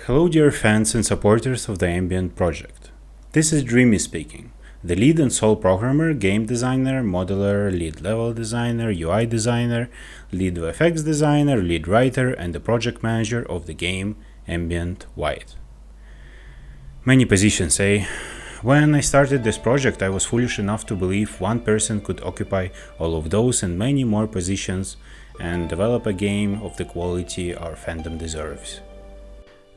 Hello dear fans and supporters of the Ambient project. This is Dreamy speaking, the lead and sole programmer, game designer, modeler, lead level designer, UI designer, lead VFX designer, lead writer, and the project manager of the game Ambient White. Many positions, eh? When I started this project, I was foolish enough to believe one person could occupy all of those and many more positions and develop a game of the quality our fandom deserves.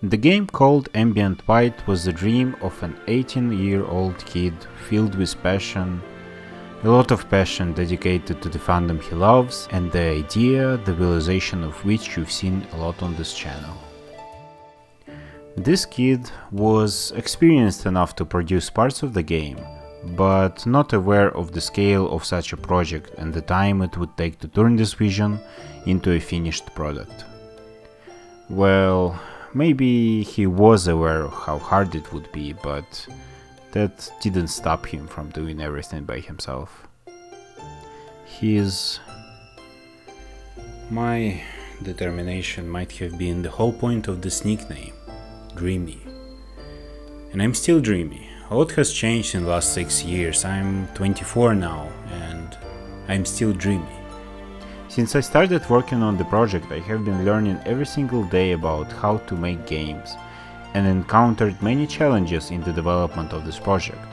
The game called Ambient White was the dream of an 18-year-old kid filled with passion, a lot of passion dedicated to the fandom he loves, and the idea, the realization of which you've seen a lot on this channel. This kid was experienced enough to produce parts of the game, but not aware of the scale of such a project and the time it would take to turn this vision into a finished product. Well, maybe he was aware of how hard it would be, but that didn't stop him from doing everything by himself. My determination might have been the whole point of this nickname, Dreamy. And I'm still dreamy. A lot has changed in the last 6 years. I'm 24 now, and I'm still dreamy. Since I started working on the project, I have been learning every single day about how to make games, and encountered many challenges in the development of this project.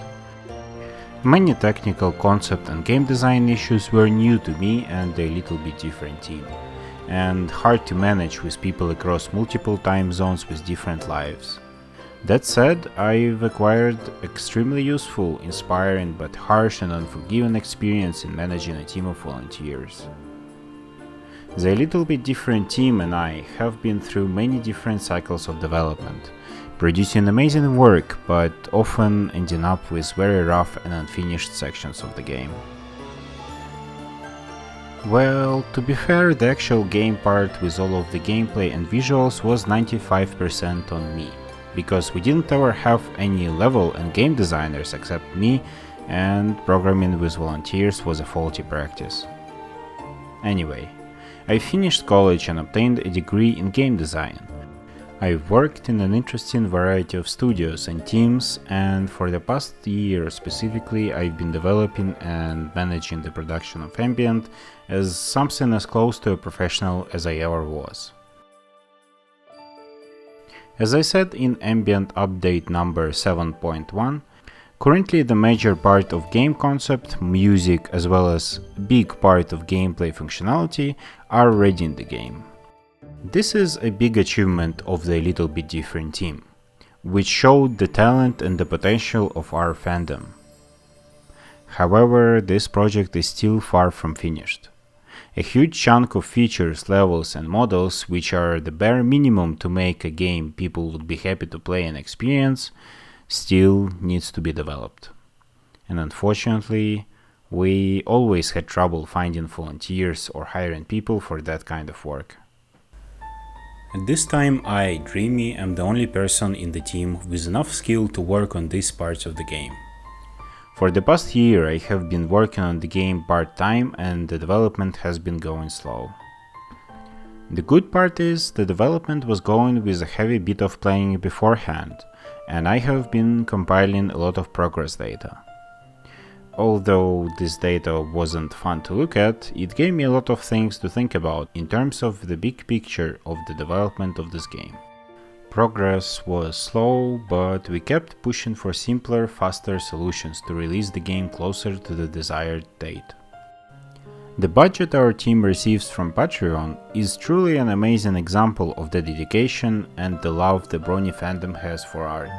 Many technical concept and game design issues were new to me and a little bit different team, and hard to manage with people across multiple time zones with different lives. That said, I've acquired extremely useful, inspiring but harsh and unforgiving experience in managing a team of volunteers. The little bit different team and I have been through many different cycles of development, producing amazing work but often ending up with very rough and unfinished sections of the game. Well, to be fair, the actual game part with all of the gameplay and visuals was 95% on me, because we didn't ever have any level and game designers except me, and programming with volunteers was a faulty practice. Anyway, I finished college and obtained a degree in game design. I've worked in an interesting variety of studios and teams, and for the past year specifically I've been developing and managing the production of Ambient as something as close to a professional as I ever was. As I said in Ambient update number 7.1, currently the major part of game concept, music as well as big part of gameplay functionality are ready in the game. This is a big achievement of the Little Bit Different team, which showed the talent and the potential of our fandom. However, this project is still far from finished. A huge chunk of features, levels and models, which are the bare minimum to make a game people would be happy to play and experience, still needs to be developed. And unfortunately, we always had trouble finding volunteers or hiring people for that kind of work. At this time, I, Dreamy, am the only person in the team with enough skill to work on these parts of the game. For the past year, I have been working on the game part-time and the development has been going slow. The good part is the development was going with a heavy bit of planning beforehand, and I have been compiling a lot of progress data. Although this data wasn't fun to look at, it gave me a lot of things to think about in terms of the big picture of the development of this game. Progress was slow, but we kept pushing for simpler, faster solutions to release the game closer to the desired date. The budget our team receives from Patreon is truly an amazing example of the dedication and the love the Brony fandom has for art.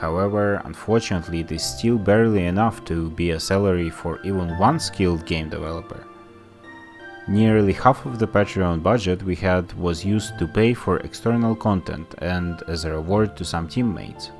However, unfortunately, it is still barely enough to be a salary for even one skilled game developer. Nearly half of the Patreon budget we had was used to pay for external content and as a reward to some teammates.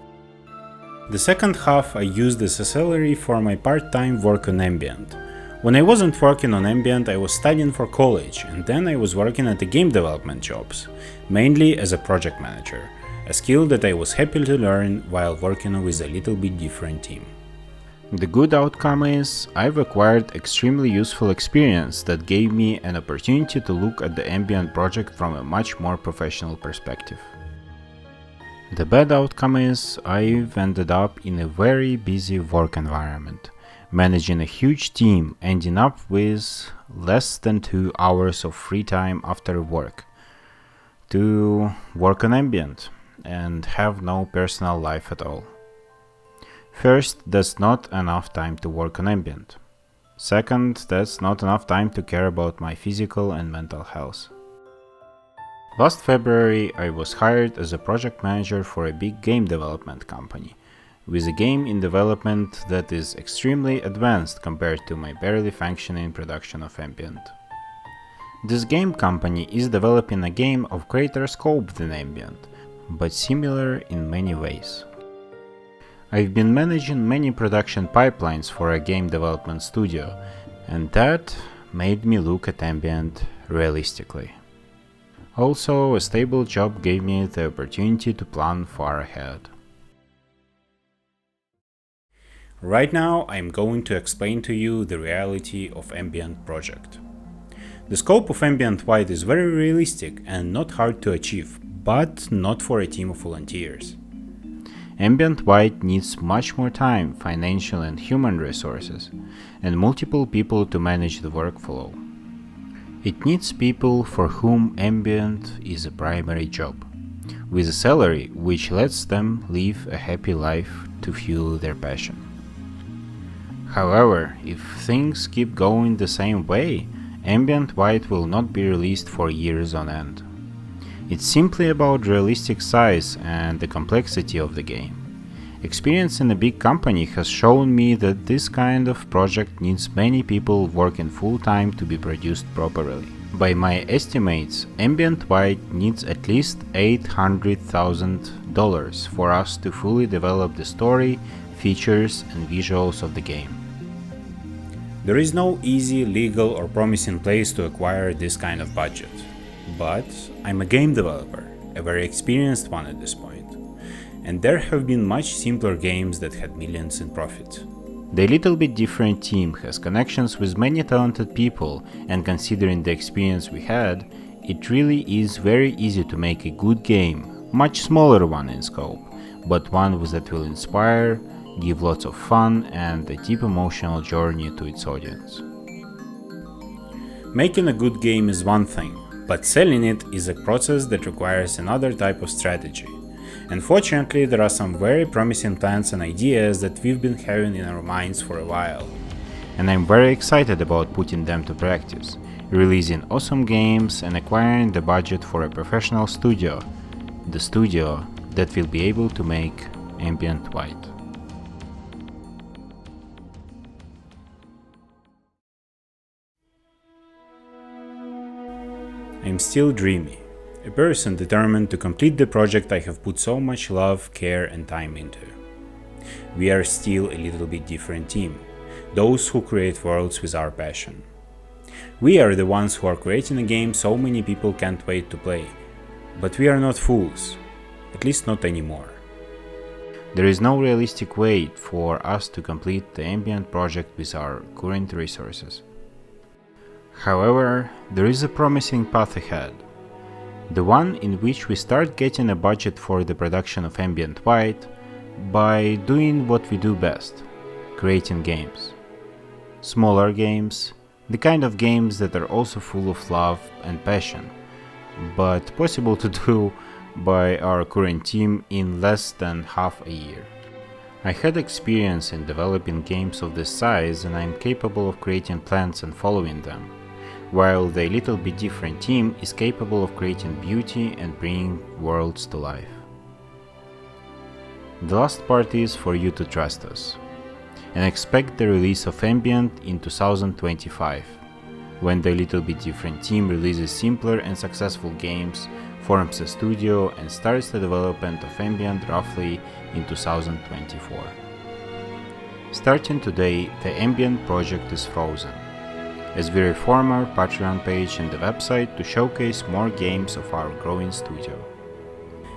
The second half I used as a salary for my part-time work on Ambient. When I wasn't working on Ambient, I was studying for college, and then I was working at the game development jobs, mainly as a project manager, a skill that I was happy to learn while working with a Little Bit Different team. The good outcome is I've acquired extremely useful experience that gave me an opportunity to look at the Ambient project from a much more professional perspective. The bad outcome is I've ended up in a very busy work environment, managing a huge team, ending up with less than 2 hours of free time after work to work on ambient and have no personal life at all. First, that's not enough time to work on ambient. Second, that's not enough time to care about my physical and mental health. Last February, I was hired as a project manager for a big game development company, with a game in development that is extremely advanced compared to my barely functioning production of ambient. This game company is developing a game of greater scope than ambient, but similar in many ways. I've been managing many production pipelines for a game development studio, and that made me look at ambient realistically. Also, a stable job gave me the opportunity to plan far ahead. Right now, I'm going to explain to you the reality of Ambient project. The scope of Ambient White is very realistic and not hard to achieve, but not for a team of volunteers. Ambient White needs much more time, financial and human resources, and multiple people to manage the workflow. It needs people for whom ambient is a primary job, with a salary which lets them live a happy life to fuel their passion. However, if things keep going the same way, Ambient White will not be released for years on end. It's simply about realistic size and the complexity of the game. Experience in a big company has shown me that this kind of project needs many people working full-time to be produced properly. By my estimates, Ambient White needs at least $800,000 for us to fully develop the story, features, and visuals of the game. There is no easy, legal, or promising place to acquire this kind of budget. But I'm a game developer, a very experienced one at this point. And there have been much simpler games that had millions in profit. The Little Bit Different team has connections with many talented people, and considering the experience we had, it really is very easy to make a good game, much smaller one in scope, but one that will inspire, give lots of fun and a deep emotional journey to its audience. Making a good game is one thing, but selling it is a process that requires another type of strategy. Unfortunately, there are some very promising plans and ideas that we've been having in our minds for a while. And I'm very excited about putting them to practice, releasing awesome games and acquiring the budget for a professional studio, the studio that will be able to make Ambient White. I'm still dreamy, a person determined to complete the project I have put so much love, care and time into. We are still a little bit different team, those who create worlds with our passion. We are the ones who are creating a game so many people can't wait to play, but we are not fools, at least not anymore. There is no realistic way for us to complete the Ambient project with our current resources. However, there is a promising path ahead. The one in which we start getting a budget for the production of Ambient White by doing what we do best, creating games. Smaller games, the kind of games that are also full of love and passion, but possible to do by our current team in less than half a year. I had experience in developing games of this size and I'm capable of creating plans and following them, while the Little Bit Different team is capable of creating beauty and bringing worlds to life. The last part is for you to trust us, and expect the release of Ambient in 2025, when the Little Bit Different team releases simpler and successful games, forms a studio and starts the development of Ambient roughly in 2024. Starting today, the Ambient project is frozen, as we reform our Patreon page and the website to showcase more games of our growing studio.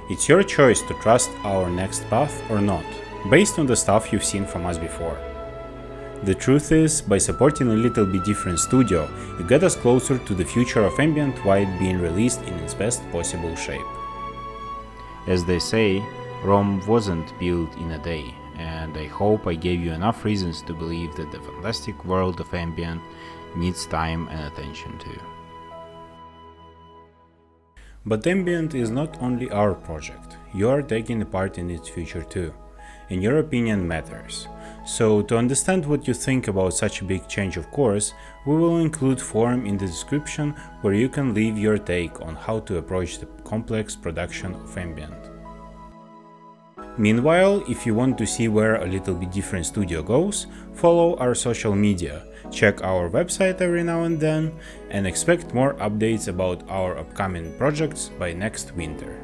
It's your choice to trust our next path or not, based on the stuff you've seen from us before. The truth is, by supporting a Little Bit Different studio, you get us closer to the future of Ambient White being released in its best possible shape. As they say, Rome wasn't built in a day, and I hope I gave you enough reasons to believe that the fantastic world of Ambient needs time and attention too. But Ambient is not only our project, you are taking a part in its future too, and your opinion matters. So to understand what you think about such a big change of course, we will include forum in the description where you can leave your take on how to approach the complex production of Ambient. Meanwhile, if you want to see where A Little Bit Different Studio goes, follow our social media, check our website every now and then, and expect more updates about our upcoming projects by next winter.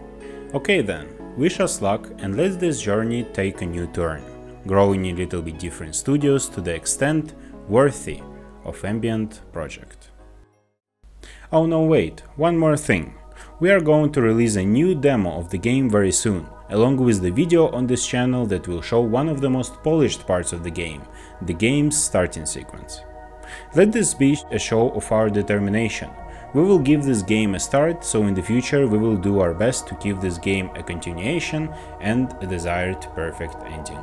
Okay then, wish us luck and let this journey take a new turn, growing A Little Bit Different Studios to the extent worthy of Ambient project. Oh no, wait, one more thing. We are going to release a new demo of the game very soon, along with the video on this channel that will show one of the most polished parts of the game's starting sequence. Let this be a show of our determination. We will give this game a start, so in the future we will do our best to give this game a continuation and a desired perfect ending.